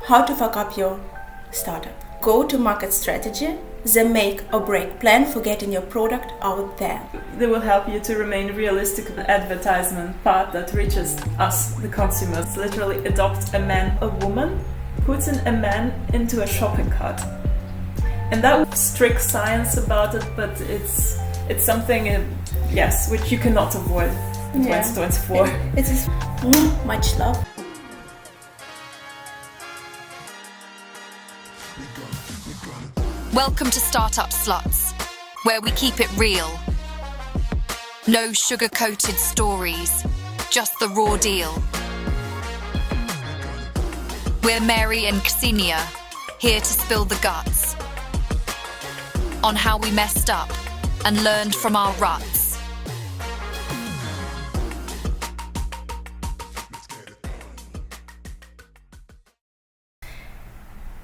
how to fuck up your startup. Go-to-market strategy, the make or break plan for getting your product out there. They will help you to remain realistic with the advertisement part that reaches us, the consumers. Literally adopt a man or woman, puts in a man into a shopping cart. And that was strict science about it, but it's something, yes, which you cannot avoid in 2024. It is much love. Welcome to Startup Sluts, where we keep it real. No sugar-coated stories, just the raw deal. We're Mary and Ksenia, here to spill the guts on how we messed up and learned from our ruts.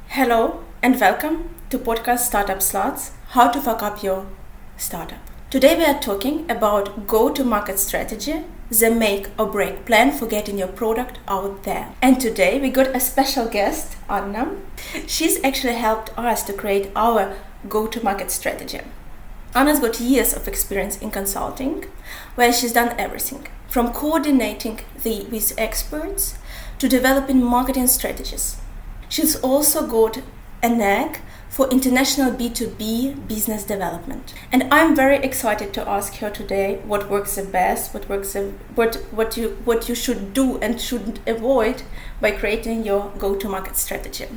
Hello and welcome to podcast Startup Sluts, how to fuck up your startup. Today we are talking about go-to-market strategy, the make or break plan for getting your product out there. And today we got a special guest, Anna. She's actually helped us to create our go-to-market strategy. Anna's got years of experience in consulting, where she's done everything from coordinating with experts to developing marketing strategies. She's also got a knack for international B2B business development. And I'm very excited to ask her today what works the best, what you should do and shouldn't avoid by creating your go-to-market strategy.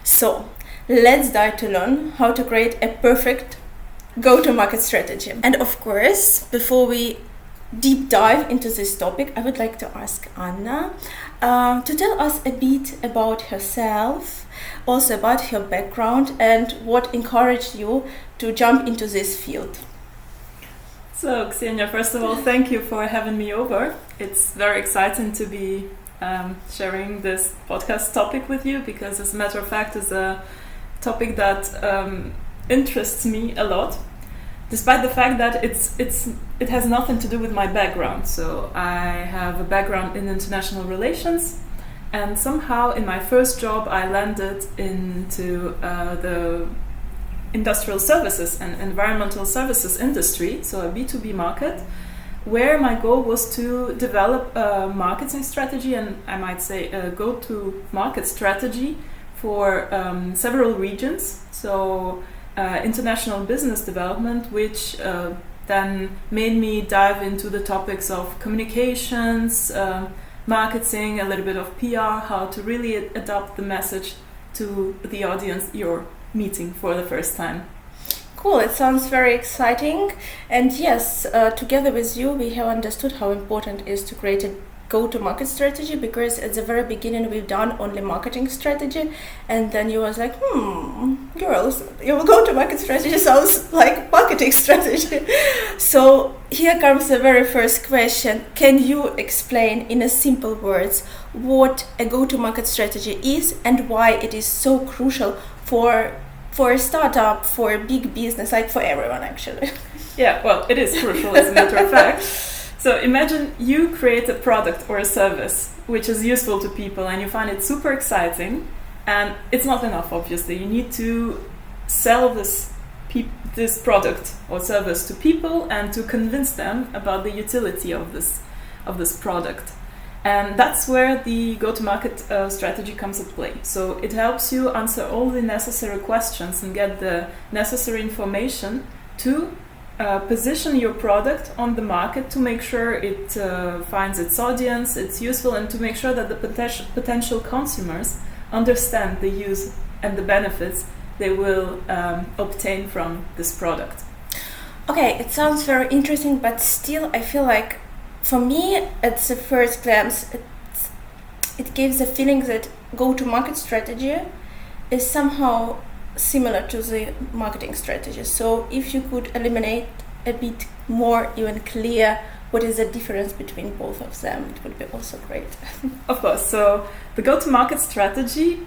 So let's dive to learn how to create a perfect go-to-market strategy. And of course, before we deep dive into this topic, I would like to ask Anna to tell us a bit about herself, also about her background and what encouraged you to jump into this field. So, Ksenia, first of all, thank you for having me over. It's very exciting to be sharing this podcast topic with you because, as a matter of fact, it's a topic that interests me a lot, despite the fact that it has nothing to do with my background. So I have a background in international relations, and somehow in my first job I landed into the industrial services and environmental services industry, so a B2B market, where my goal was to develop a marketing strategy, and I might say a go-to-market strategy for several regions. So international business development, which then made me dive into the topics of communications, marketing, a little bit of PR, how to really adapt the message to the audience you're meeting for the first time. Cool, it sounds very exciting. And yes, together with you, we have understood how important it is to create a go-to-market strategy, because at the very beginning we've done only marketing strategy, and then you was like, girls, your go-to-market strategy sounds like marketing strategy. So here comes the very first question. Can you explain in a simple words what a go-to-market strategy is and why it is so crucial for a startup, for a big business, like for everyone actually? Yeah, well, it is crucial as a matter of fact. So imagine you create a product or a service which is useful to people and you find it super exciting, and it's not enough, obviously. You need to sell this product or service to people and to convince them about the utility of this product. And that's where the go-to-market strategy comes into play. So it helps you answer all the necessary questions and get the necessary information to position your product on the market, to make sure it finds its audience, it's useful, and to make sure that the potential consumers understand the use and the benefits they will obtain from this product. Okay, it sounds very interesting, but still I feel like for me at the first glance it gives the feeling that go-to-market strategy is somehow similar to the marketing strategy. So if you could eliminate a bit more even clear what is the difference between both of them, it would be also great. Of course. So the go-to-market strategy,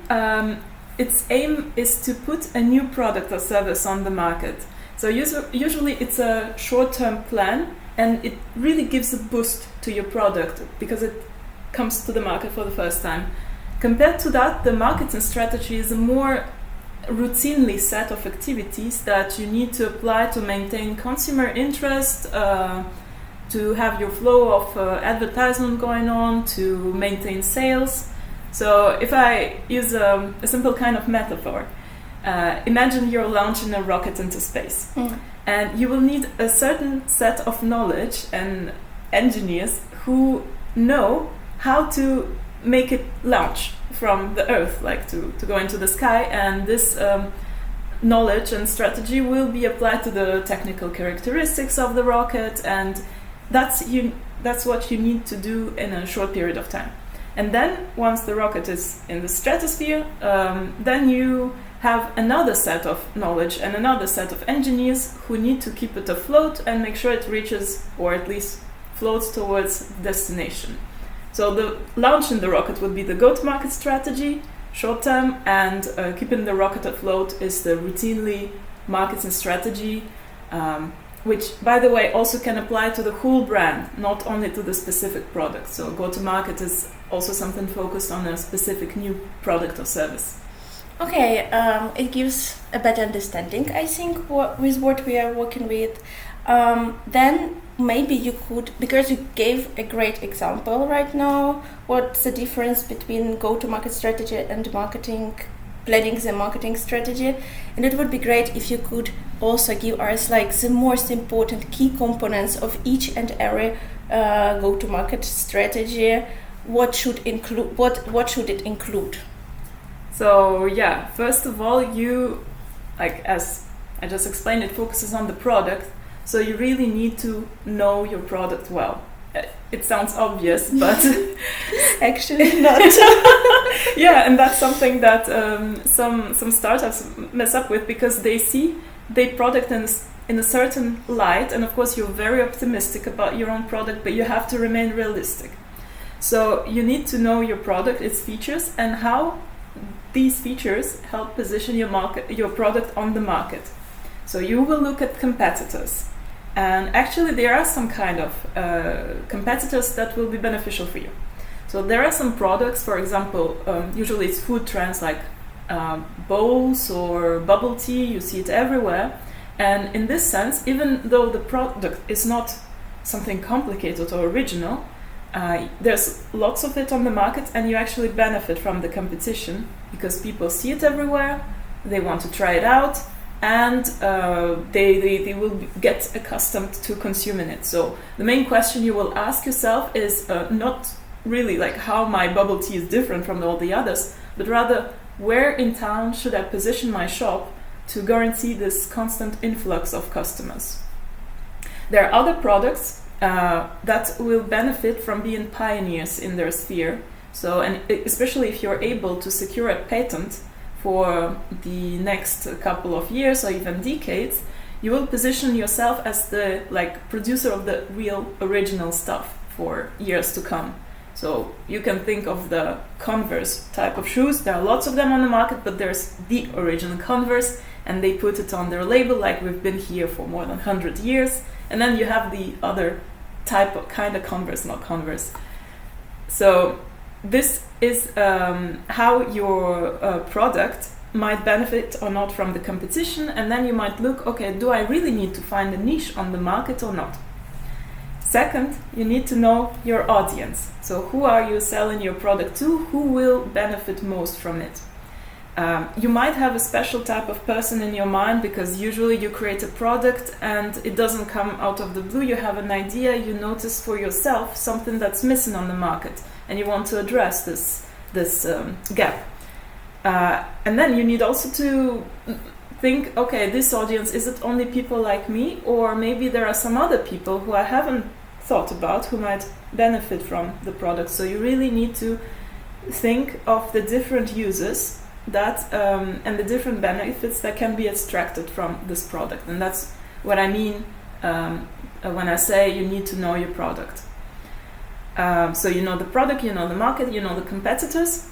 its aim is to put a new product or service on the market. So usually it's a short-term plan, and it really gives a boost to your product because it comes to the market for the first time. Compared to that, the marketing strategy is a more routinely set of activities that you need to apply to maintain consumer interest, to have your flow of advertisement going on, to maintain sales. So if I use a simple kind of metaphor, imagine you're launching a rocket into space. And you will need a certain set of knowledge and engineers who know how to make it launch from the Earth, like to go into the sky. And this knowledge and strategy will be applied to the technical characteristics of the rocket, and that's what you need to do in a short period of time. And then once the rocket is in the stratosphere, then you have another set of knowledge and another set of engineers who need to keep it afloat and make sure it reaches, or at least floats towards destination. So the launching the rocket would be the go-to-market strategy, short term, and keeping the rocket afloat is the routinely marketing strategy, which, by the way, also can apply to the whole brand, not only to the specific product. So go-to-market is also something focused on a specific new product or service. Okay, it gives a better understanding, I think, with what we are working with. Then maybe you could, because you gave a great example right now, what's the difference between go-to-market strategy and planning the marketing strategy? And it would be great if you could also give us like the most important key components of each and every go-to-market strategy. What should it include? So yeah, first of all, you, like as I just explained, it focuses on the product. So you really need to know your product well. It sounds obvious, but actually not. Yeah, and that's something that some startups mess up with, because they see their product in a certain light, and of course you're very optimistic about your own product, but you have to remain realistic. So you need to know your product, its features, and how these features help position your product on the market. So you will look at competitors. And actually there are some kind of competitors that will be beneficial for you. So there are some products, for example, usually it's food trends like bowls or bubble tea, you see it everywhere. And in this sense, even though the product is not something complicated or original, there's lots of it on the market, and you actually benefit from the competition because people see it everywhere, they want to try it out, and they will get accustomed to consuming it. So the main question you will ask yourself is not really like how my bubble tea is different from all the others, but rather where in town should I position my shop to guarantee this constant influx of customers. There are other products that will benefit from being pioneers in their sphere. So, and especially if you're able to secure a patent for the next couple of years or even decades, you will position yourself as the producer of the real original stuff for years to come. So you can think of the Converse type of shoes. There are lots of them on the market, but there's the original Converse, and they put it on their label like we've been here for more than 100 years. And then you have the other type of kind of Converse, not Converse. So this is how your product might benefit or not from the competition, and then you might look, okay, do I really need to find a niche on the market or not? Second, you need to know your audience. So who are you selling your product to? Who will benefit most from it? You might have a special type of person in your mind, because usually you create a product and it doesn't come out of the blue. You have an idea, you notice for yourself something that's missing on the market, and you want to address this gap. And then you need also to think, okay, this audience, is it only people like me, or maybe there are some other people who I haven't thought about who might benefit from the product? So you really need to think of the different uses that and the different benefits that can be extracted from this product. And that's what I mean when I say you need to know your product. So you know the product, you know the market, you know the competitors.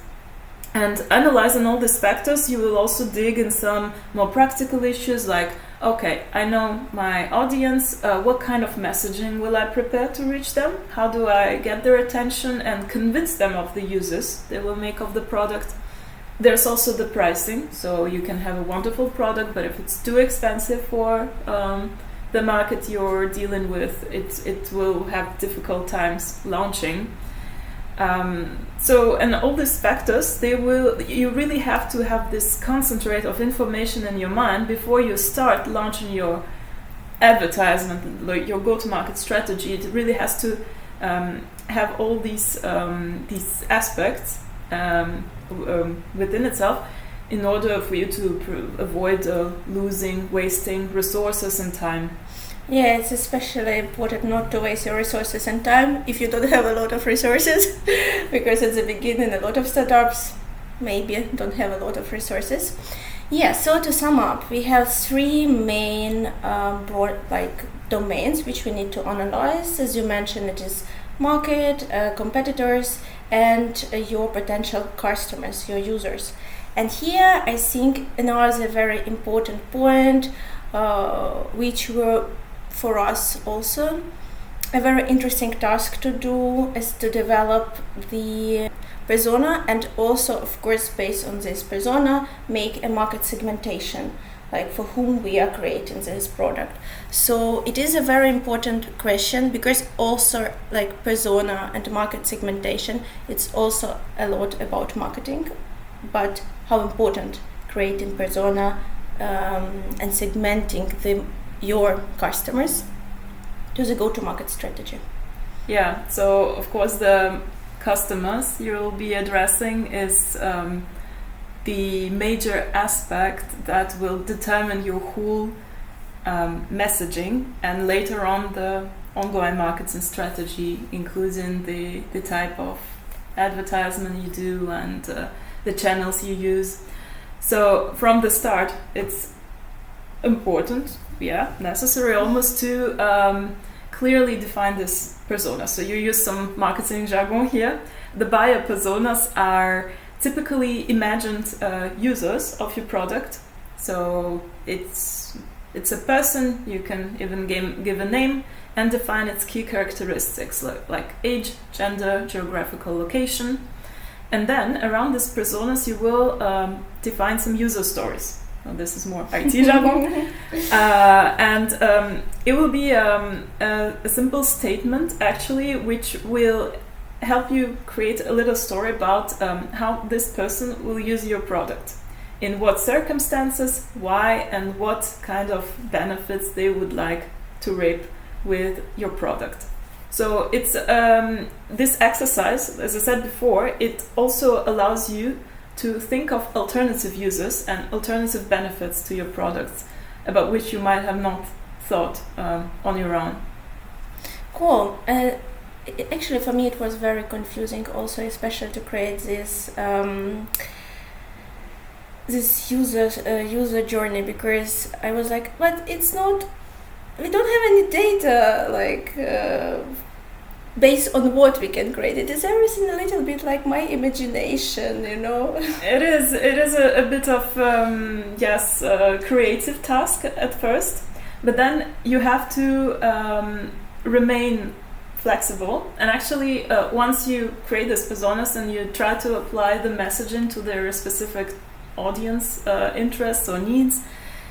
And analyzing all these factors, you will also dig in some more practical issues like okay, I know my audience, what kind of messaging will I prepare to reach them? How do I get their attention and convince them of the uses they will make of the product? There's also the pricing, so you can have a wonderful product, but if it's too expensive for the market you're dealing with, it will have difficult times launching. And all these factors, you really have to have this concentrate of information in your mind before you start launching your advertisement, like your go-to-market strategy. It really has to have all these aspects within itself in order for you to avoid wasting resources and time. Yeah, it's especially important not to waste your resources and time if you don't have a lot of resources, because at the beginning a lot of startups maybe don't have a lot of resources. Yeah, so to sum up, we have three main broad domains which we need to analyze. As you mentioned, it is market, competitors, and your potential customers, your users. And here I think another very important point, which were for us also a very interesting task to do, is to develop the persona, and also of course based on this persona make a market segmentation, like for whom we are creating this product. So it is a very important question, because also like persona and market segmentation, it's also a lot about marketing, but how important creating persona and segmenting your customers to the go-to-market strategy. Yeah, so of course the customers you'll be addressing is the major aspect that will determine your whole messaging, and later on the ongoing marketing strategy, including the type of advertisement you do and the channels you use. So from the start, it's important, necessary almost, to clearly define this persona. So you use some marketing jargon here. The buyer personas are typically imagined users of your product. So it's a person. You can even give a name and define its key characteristics like age, gender, geographical location. And then around these personas you will define some user stories. Well, this is more IT jargon. And it will be a simple statement actually, which will help you create a little story about how this person will use your product, in what circumstances, why, and what kind of benefits they would like to reap with your product. So it's this exercise, as I said before, it also allows you to think of alternative uses and alternative benefits to your products about which you might have not thought on your own. Cool. Actually, for me, it was very confusing also, especially to create this this user journey, because I was like, but it's not. We don't have any data based on what we can create. It is everything a little bit like my imagination, you know. It is a bit of creative task at first, but then you have to remain flexible. And actually, once you create these personas and you try to apply the messaging to their specific audience interests or needs,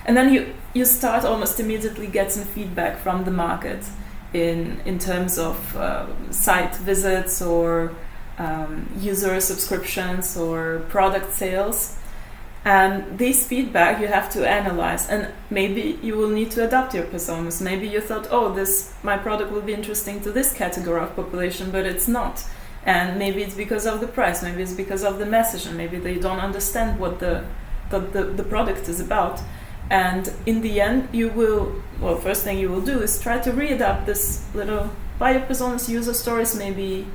and then you start almost immediately getting feedback from the market in terms of site visits or user subscriptions or product sales. And this feedback you have to analyze, and maybe you will need to adapt your personas. Maybe you thought, my product will be interesting to this category of population, but it's not. And maybe it's because of the price, maybe it's because of the message, and maybe they don't understand what the product is about. And in the end, first thing you will do is try to readapt this little buyer personas, user stories, maybe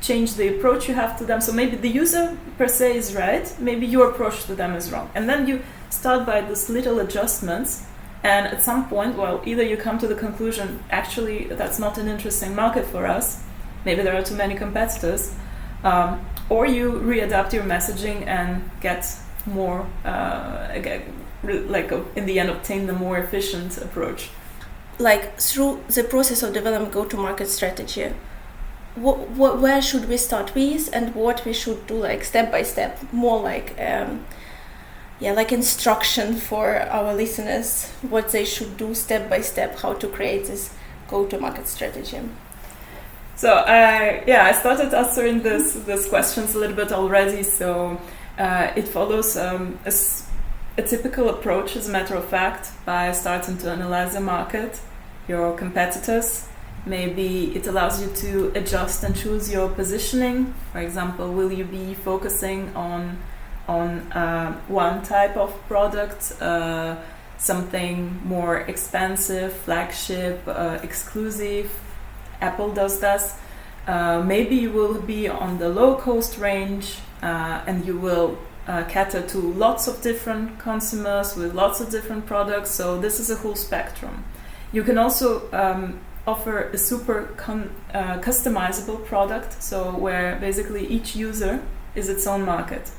change the approach you have to them. So maybe the user per se is right, maybe your approach to them is wrong. And then you start by these little adjustments, and at some point, either you come to the conclusion, actually, that's not an interesting market for us, maybe there are too many competitors, or you readapt your messaging and get more in the end obtain the more efficient approach. Like through the process of developing go-to-market strategy, where should we start with, and what we should do like step by step, more like like instruction for our listeners, what they should do step by step, how to create this go-to-market strategy. So I started answering these questions a little bit already. So it follows a typical approach, as a matter of fact, by starting to analyze the market, your competitors. Maybe it allows you to adjust and choose your positioning. For example, will you be focusing on one type of product, something more expensive, flagship, exclusive? Apple does that. Maybe you will be on the low cost range, and you will cater to lots of different consumers with lots of different products. So this is a whole spectrum. You can also offer a super customizable product, so where basically each user is its own market.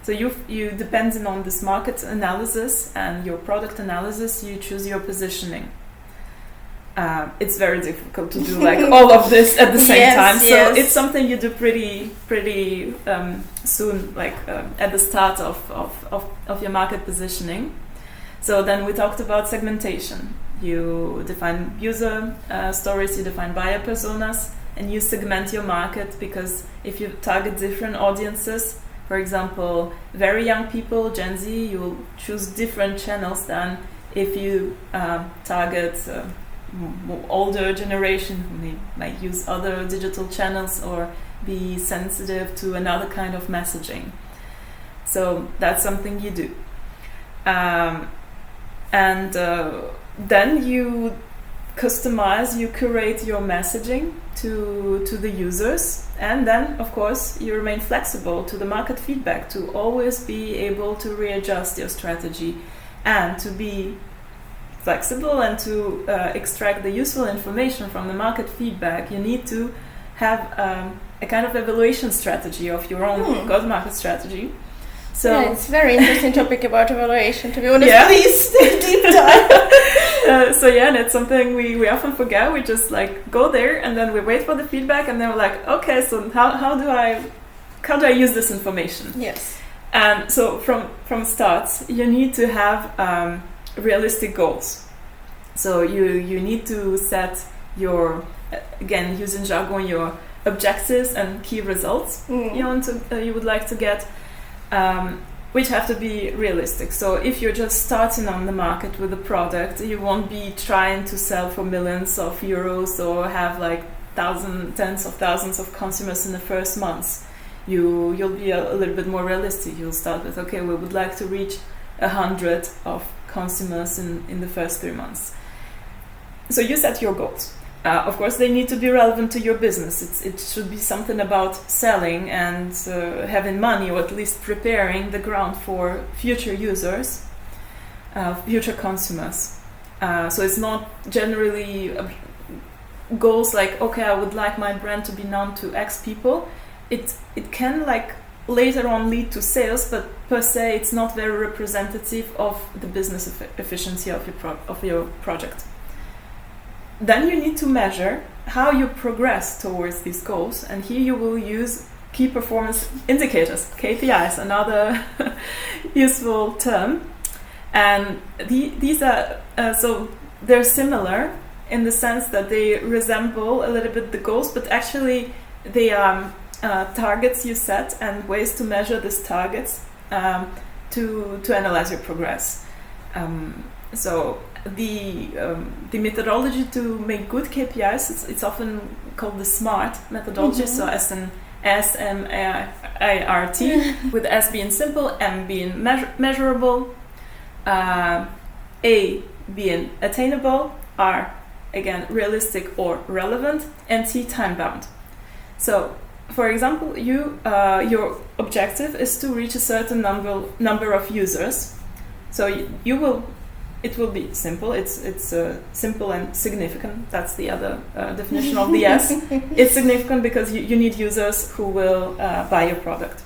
So you depending on this market analysis and your product analysis, you choose your positioning. It's very difficult to do like all of this at the same time. So it's something you do pretty soon, like at the start of your market positioning. So then we talked about segmentation. You define user stories, you define buyer personas, and you segment your market, because if you target different audiences, for example, very young people, Gen Z, you'll choose different channels than if you target older generation who might use other digital channels or be sensitive to another kind of messaging. So that's something you do. Then you customize, you curate your messaging to the users, and then of course you remain flexible to the market feedback, to always be able to readjust your strategy and to be flexible and to extract the useful information from the market feedback. You need to have a kind of evaluation strategy of your own go-to-market strategy. So it's a very interesting topic about evaluation, to be honest. Please deep dive. And it's something we often forget. We just like go there and then we wait for the feedback, and then we're like, okay, so how do I use this information? Yes. And so from starts, you need to have realistic goals. So you need to set your, again, using jargon, your objectives and key results you would like to get, which have to be realistic. So if you're just starting on the market with a product, you won't be trying to sell for millions of euros or have like tens of thousands of consumers in the first months. You'll be a little bit more realistic. You'll start with, okay, we would like to reach 100 of consumers in the first 3 months. So you set your goals. Of course, they need to be relevant to your business. It should be something about selling and having money, or at least preparing the ground for future users, future consumers. So it's not generally goals like, okay, I would like my brand to be known to X people. It can like later on lead to sales, but per se it's not very representative of the business efficiency of your project. Then you need to measure how you progress towards these goals, and here you will use key performance indicators, KPIs, another useful term. And these are so they're similar in the sense that they resemble a little bit the goals, but actually they are targets you set and ways to measure these targets to analyze your progress. So the methodology to make good KPIs, it's often called the SMART methodology. So SMART, with S being simple, M being measurable, A being attainable, R again realistic or relevant, and T time bound. So for example, your objective is to reach a certain number of users. So it will be simple. It's simple and significant. That's the other definition of the S. It's significant because you need users who will buy your product.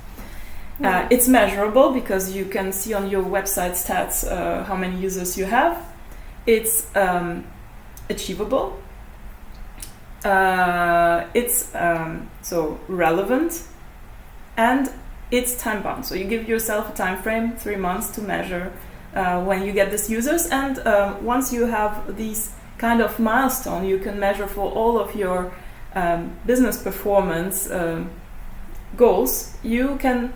It's measurable because you can see on your website stats how many users you have. It's achievable. It's so relevant, and it's time bound. So you give yourself a time frame, 3 months, to measure when you get these users. And once you have these kind of milestone, you can measure for all of your business performance goals. You can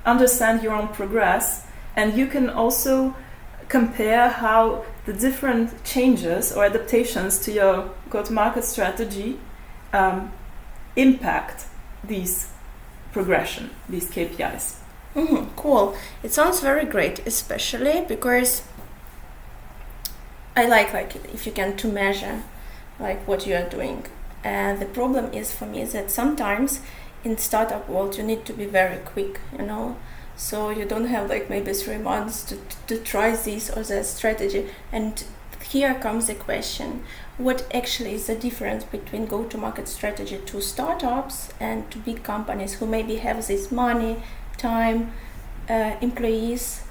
understand your own progress, and you can also compare how the different changes or adaptations to your go-to-market strategy impact these progression, these KPIs. Cool. It sounds very great, especially because I like if you can to measure like what you are doing. And the problem is for me is that sometimes in startup world you need to be very quick, so you don't have like maybe 3 months to try this or that strategy. And here comes the question, what actually is the difference between go-to-market strategy to startups and to big companies who maybe have this money, time, employees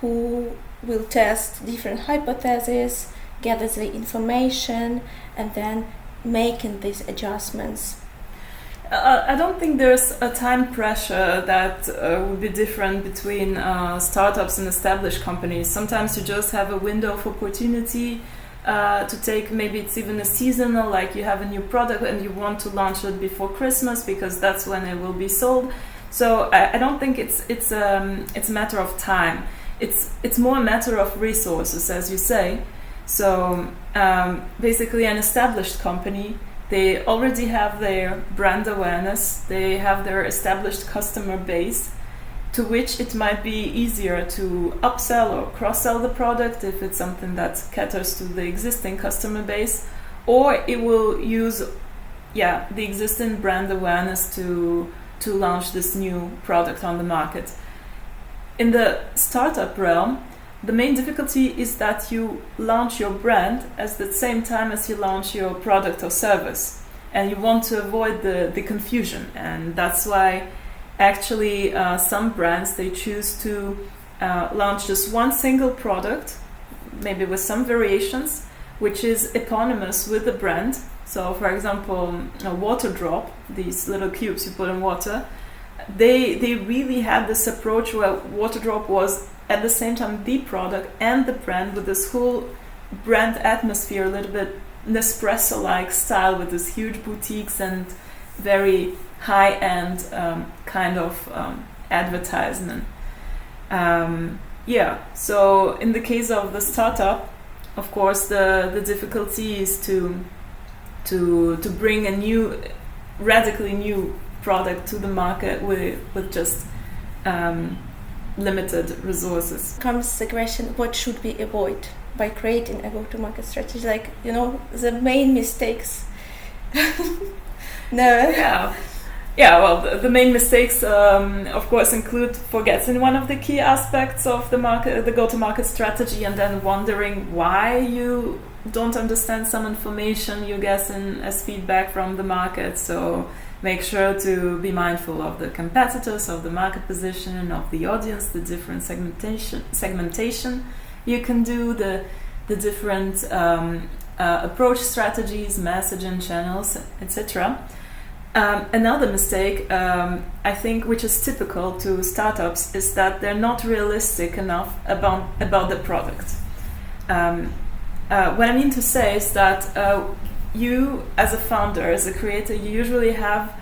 who will test different hypotheses, gather the information, and then making these adjustments? I don't think there's a time pressure that would be different between startups and established companies. Sometimes you just have a window of opportunity to take, maybe it's even a seasonal, like you have a new product and you want to launch it before Christmas because that's when it will be sold. So I don't think it's a matter of time. It's more a matter of resources, as you say. So basically an established company, they already have their brand awareness, they have their established customer base, to which it might be easier to upsell or cross-sell the product if it's something that caters to the existing customer base, or it will use the existing brand awareness to launch this new product on the market. In the startup realm, the main difficulty is that you launch your brand at the same time as you launch your product or service, and you want to avoid the confusion. And that's why actually some brands, they choose to launch just one single product, maybe with some variations, which is eponymous with the brand. So for example, a water drop, these little cubes you put in water, they really had this approach where water drop was at the same time the product and the brand, with this whole brand atmosphere, a little bit Nespresso-like style, with these huge boutiques and very high-end kind of advertisement. So in the case of the startup, of course, the difficulty is to bring a radically new product to the market with just limited resources. Comes the question, what should we avoid by creating a go-to-market strategy? Like, the main mistakes. No. Well, the main mistakes, of course, include forgetting one of the key aspects of the go-to-market strategy, and then wondering why you don't understand some information you're getting as feedback from the market. So make sure to be mindful of the competitors, of the market position, of the audience, the different segmentation you can do, the different approach strategies, messaging channels, etc. Another mistake, I think, which is typical to startups, is that they're not realistic enough about the product. What I mean to say is that you, as a founder, as a creator, you usually have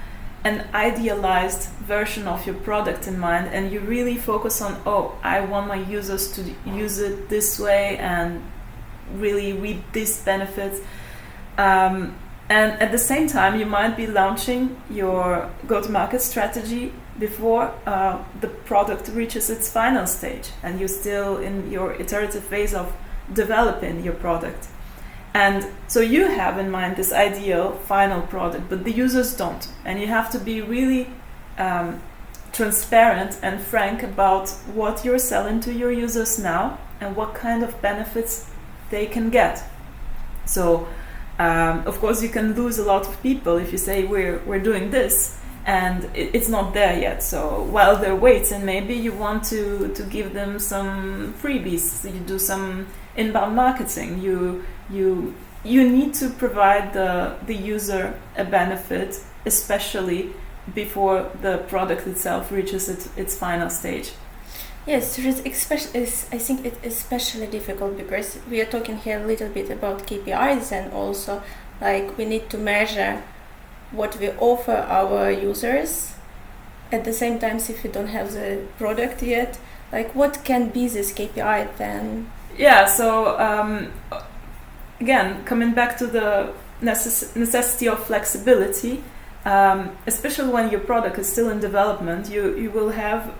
an idealized version of your product in mind, and you really focus on, I want my users to use it this way and really reap these benefits. And at the same time, you might be launching your go-to-market strategy before the product reaches its final stage, and you're still in your iterative phase of developing your product. And so you have in mind this ideal final product, but the users don't. And you have to be really transparent and frank about what you're selling to your users now and what kind of benefits they can get. So of course you can lose a lot of people if you say we're doing this, and it's not there yet. So while they're waiting, maybe you want to give them some freebies. You do some inbound marketing. You need to provide the user a benefit, especially before the product itself reaches its final stage. Yes, I think it's especially difficult because we are talking here a little bit about KPIs, and also like we need to measure what we offer our users. At the same time, if you don't have the product yet, like what can be this KPI then? Yeah, so again, coming back to the necessity of flexibility, especially when your product is still in development, you will have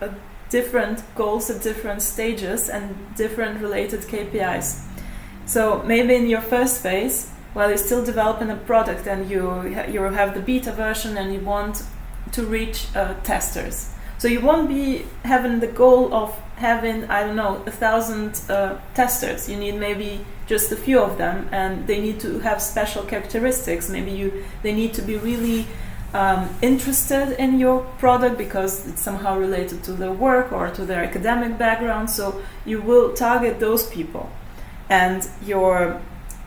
different goals at different stages and different related KPIs. So maybe in your first phase, while you're still developing a product and you have the beta version and you want to reach testers. So you won't be having the goal of having, 1,000 testers. You need maybe just a few of them, and they need to have special characteristics. Maybe they need to be really interested in your product because it's somehow related to their work or to their academic background. So you will target those people, and your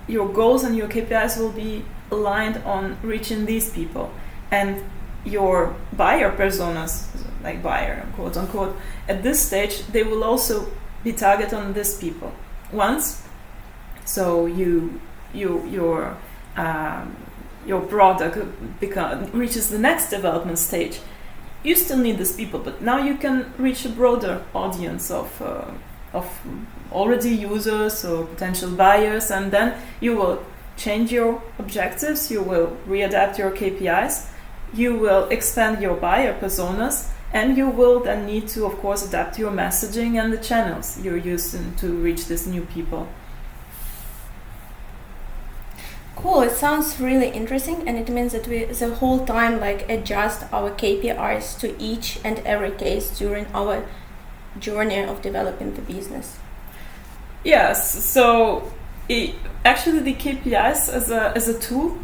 goals and your KPIs will be aligned on reaching these people. And your buyer personas, like buyer, quote unquote, at this stage, they will also be targeted on these people. Once, so your product reaches the next development stage, you still need these people, but now you can reach a broader audience of already users or potential buyers, and then you will change your objectives, you will readapt your KPIs, you will expand your buyer personas, and you will then need to, of course, adapt your messaging and the channels you're using to reach these new people. Cool, it sounds really interesting, and it means that we the whole time like adjust our KPIs to each and every case during our journey of developing the business. Yes, so actually the KPIs as a tool,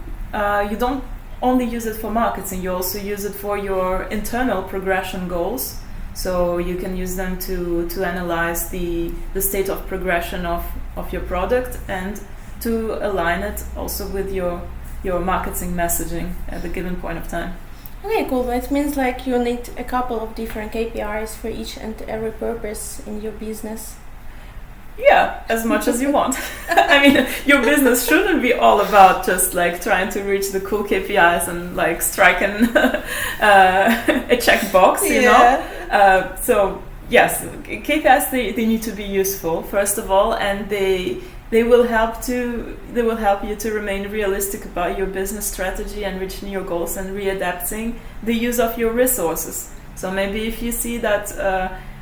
you don't only use it for marketing, you also use it for your internal progression goals. So you can use them to analyze the state of progression of your product and to align it also with your marketing messaging at the given point of time. Okay, cool. That means like you need a couple of different KPIs for each and every purpose in your business. Yeah, as much as you want. I mean, your business shouldn't be all about just like trying to reach the cool KPIs and like striking a checkbox, you know. So yes, KPIs they need to be useful first of all, and they will help you to remain realistic about your business strategy and reaching your goals and readapting the use of your resources. So maybe if you see that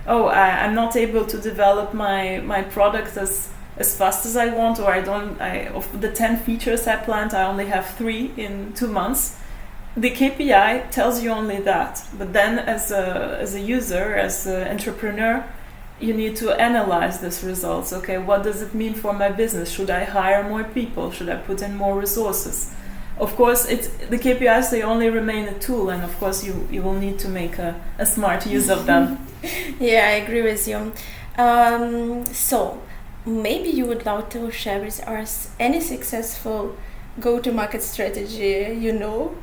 I'm not able to develop my product as fast as I want, or of the 10 features I planned, I only have 3 in 2 months. The KPI tells you only that. But then as a user, as an entrepreneur, you need to analyze these results. Okay, what does it mean for my business? Should I hire more people? Should I put in more resources? Of course, the KPIs, they only remain a tool, and of course you will need to make a smart use of them. Yeah, I agree with you. So maybe you would love to share with us any successful go-to-market strategy you know.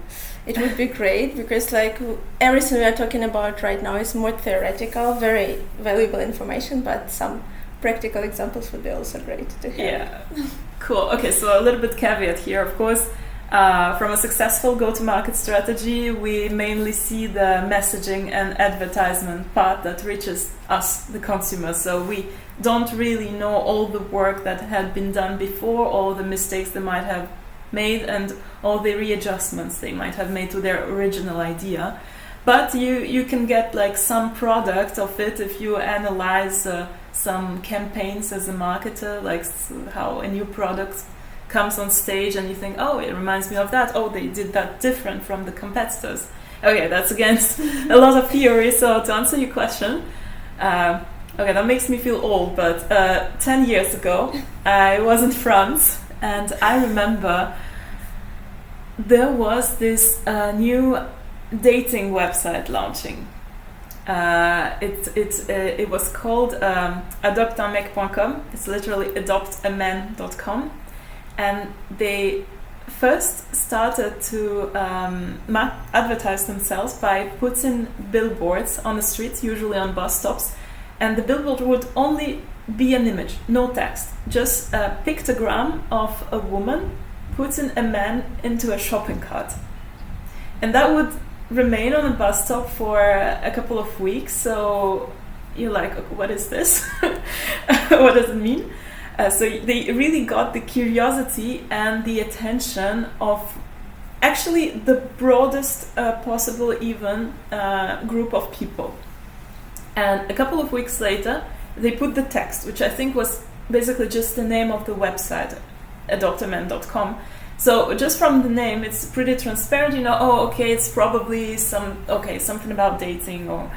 It would be great, because like everything we are talking about right now is more theoretical, very valuable information, but some practical examples would be also great to hear. Yeah, cool. Okay, so a little bit caveat here, of course. From a successful go-to-market strategy, we mainly see the messaging and advertisement part that reaches us, the consumers. So we don't really know all the work that had been done before, all the mistakes they might have made, and all the readjustments they might have made to their original idea. But you can get like some product of it if you analyze some campaigns as a marketer, like how a new product comes on stage and you think, oh, it reminds me of that. Oh, they did that different from the competitors. Okay, that's against a lot of theory. So to answer your question, okay, that makes me feel old, but 10 years ago, I was in France, and I remember there was this new dating website launching. It was called adopteunmec.com. It's literally adoptaman.com, and they first started to advertise themselves by putting billboards on the streets, usually on bus stops, and the billboard would only be an image, no text, just a pictogram of a woman putting a man into a shopping cart, and that would remain on a bus stop for a couple of weeks. So you're like, what is this? What does it mean? So they really got the curiosity and the attention of actually the broadest possible even group of people. And a couple of weeks later, they put the text, which I think was basically just the name of the website, adoptaman.com. So just from the name, it's pretty transparent, it's probably something about dating, or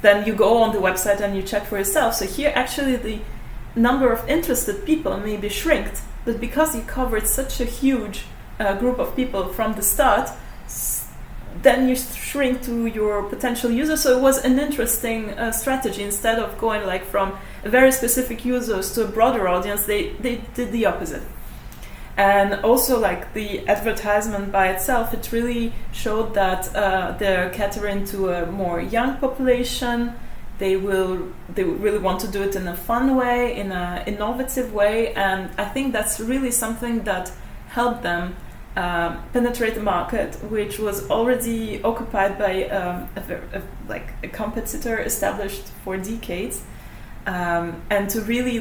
then you go on the website and you check for yourself. So here actually the number of interested people maybe shrinked, but because you covered such a huge group of people from the start, then you shrink to your potential users. So it was an interesting strategy. Instead of going like from very specific users to a broader audience, they did the opposite. And also, like the advertisement by itself, it really showed that they're catering to a more young population. They really want to do it in a fun way, in an innovative way, and I think that's really something that helped them penetrate the market, which was already occupied by a competitor established for decades, and to really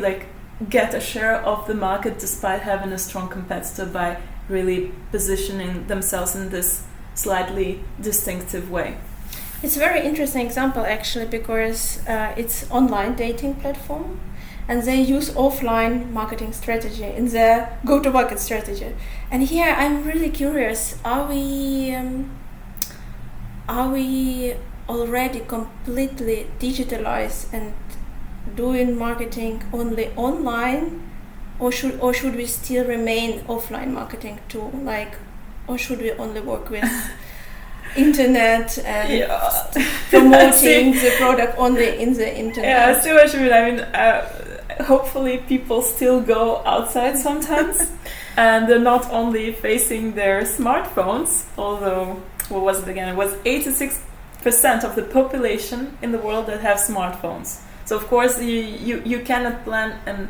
get a share of the market despite having a strong competitor by really positioning themselves in this slightly distinctive way. It's a very interesting example actually, because it's online dating platform and they use offline marketing strategy in their go-to-market strategy. And here I'm really curious, are we already completely digitalized and doing marketing only online, or should we still remain offline marketing too, or should we only work with internet and promoting the product only in the internet? Yeah, I see what you mean. I mean, hopefully people still go outside sometimes and they're not only facing their smartphones, although, what was it again? It was 86% of the population in the world that have smartphones. So of course you cannot plan an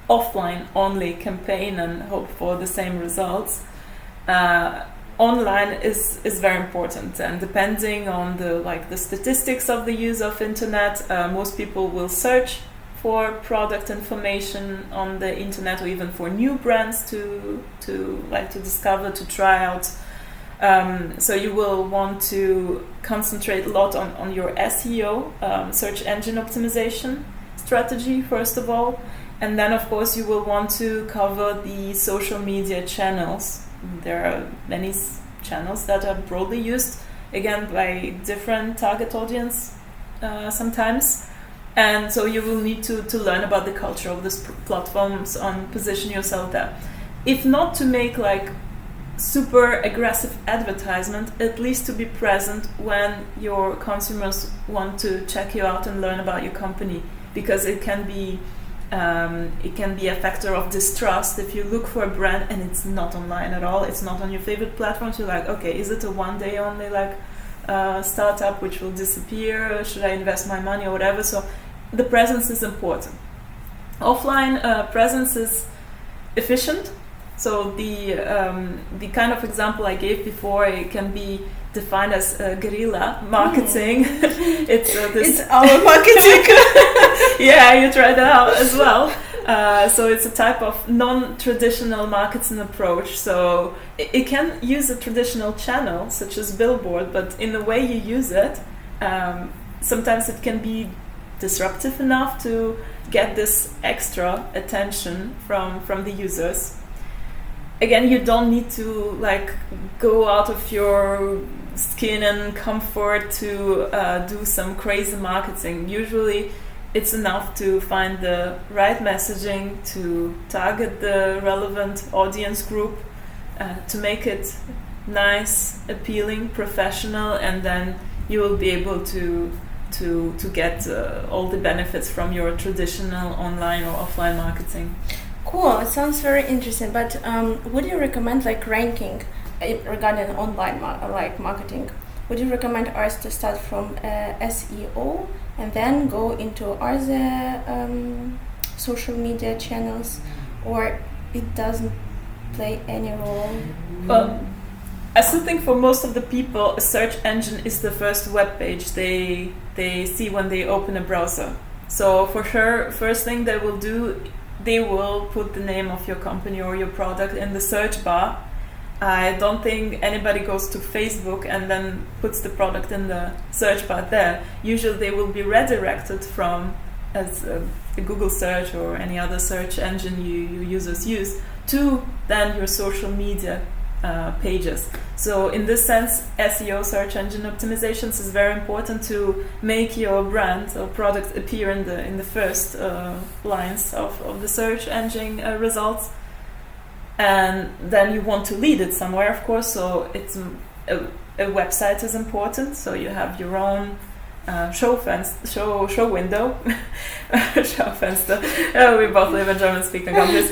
offline only campaign and hope for the same results. Online is very important, and depending on the statistics of the use of internet, most people will search for product information on the internet, or even for new brands to discover, to try out. So you will want to concentrate a lot on your SEO, search engine optimization strategy, first of all. And then, of course, you will want to cover the social media channels. There are many channels that are broadly used, again, by different target audience sometimes. And so you will need to learn about the culture of these platforms and position yourself there. If not to make super aggressive advertisement, at least to be present when your consumers want to check you out and learn about your company, because it can be a factor of distrust if you look for a brand and it's not online at all, it's not on your favorite platforms. You're like, okay, is it a one day only startup which will disappear? Should I invest my money or whatever? So the presence is important. Offline presence is efficient. So the kind of example I gave before, it can be defined as guerrilla marketing. It's our marketing. Yeah, you tried that out as well. So it's a type of non-traditional marketing approach. So it can use a traditional channel such as billboard, but in the way you use it, sometimes it can be disruptive enough to get this extra attention from the users. Again, you don't need to go out of your skin and comfort to do some crazy marketing. Usually it's enough to find the right messaging, to target the relevant audience group, to make it nice, appealing, professional, and then you will be able to get all the benefits from your traditional online or offline marketing. Cool. It sounds very interesting. But would you recommend like ranking regarding online marketing? Would you recommend us to start from SEO and then go into other social media channels, or it doesn't play any role? I still think for most of the people, a search engine is the first web page they see when they open a browser. So for sure, first thing they will do, they will put the name of your company or your product in the search bar. I don't think anybody goes to Facebook and then puts the product in the search bar there. Usually they will be redirected from as a Google search or any other search engine you users use to then your social media pages. So in this sense, SEO, search engine optimizations, is very important to make your brand or product appear in the first lines of the search engine results. And then you want to lead it somewhere, of course, so it's a website is important. So you have your own show window. Schaufenster. Oh, we both live in German-speaking countries.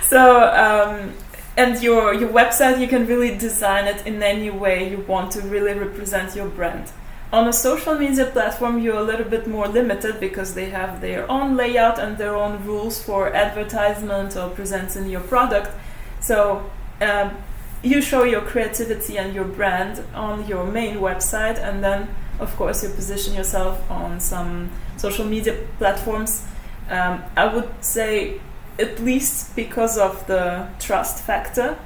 So and your website, you can really design it in any way you want to really represent your brand. On a social media platform, you're a little bit more limited because they have their own layout and their own rules for advertisement or presenting your product. So you show your creativity and your brand on your main website, and then of course you position yourself on some social media platforms. I would say at least because of the trust factor,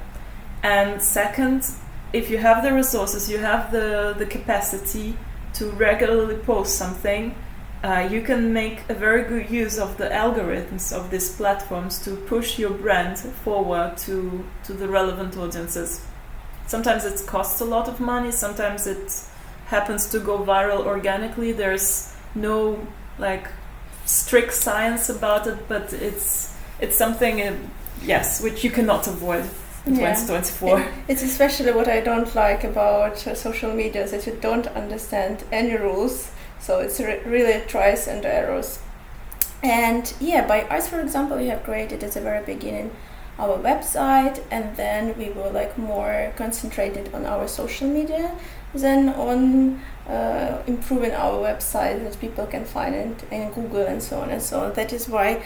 and second, if you have the resources, you have the capacity to regularly post something, you can make a very good use of the algorithms of these platforms to push your brand forward to the relevant audiences. Sometimes it costs a lot of money, sometimes it happens to go viral organically. There's no like strict science about it, but it's something which you cannot avoid. 2024. It's especially what I don't like about social media, is that you don't understand any rules, so it's really tries and errors. And by us, for example, we have created at the very beginning our website, and then we were like more concentrated on our social media than on improving our website that people can find it in Google and so on and so on. That is why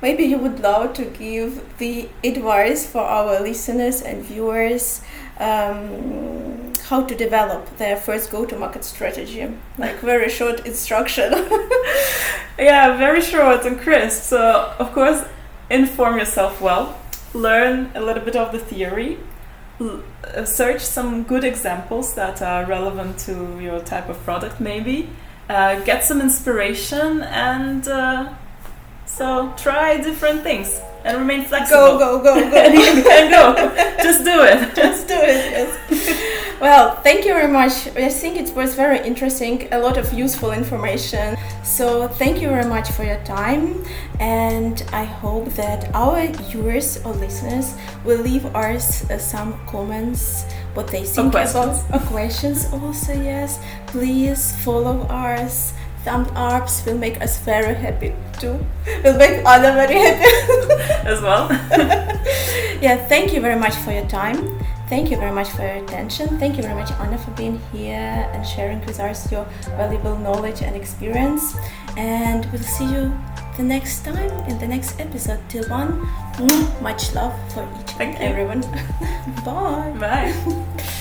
maybe you would love to give the advice for our listeners and viewers how to develop their first go-to-market strategy, like very short instruction. Yeah, very short and crisp. So, of course, inform yourself well, learn a little bit of the theory, search some good examples that are relevant to your type of product maybe, get some inspiration, and so try different things and remain flexible. Go. And go. Just do it. Just do it, yes. Well, thank you very much. I think it was very interesting, a lot of useful information. So thank you very much for your time. And I hope that our viewers or listeners will leave us some comments, what they think about questions also, yes. Please follow us. Thumbs ups will make us very happy too. Will make others very happy as well. Yeah, thank you very much for your time. Thank you very much for your attention. Thank you very much, Anna, for being here and sharing with us your valuable knowledge and experience. And we'll see you the next time in the next episode. Till one, much love for each and everyone. Bye. Bye.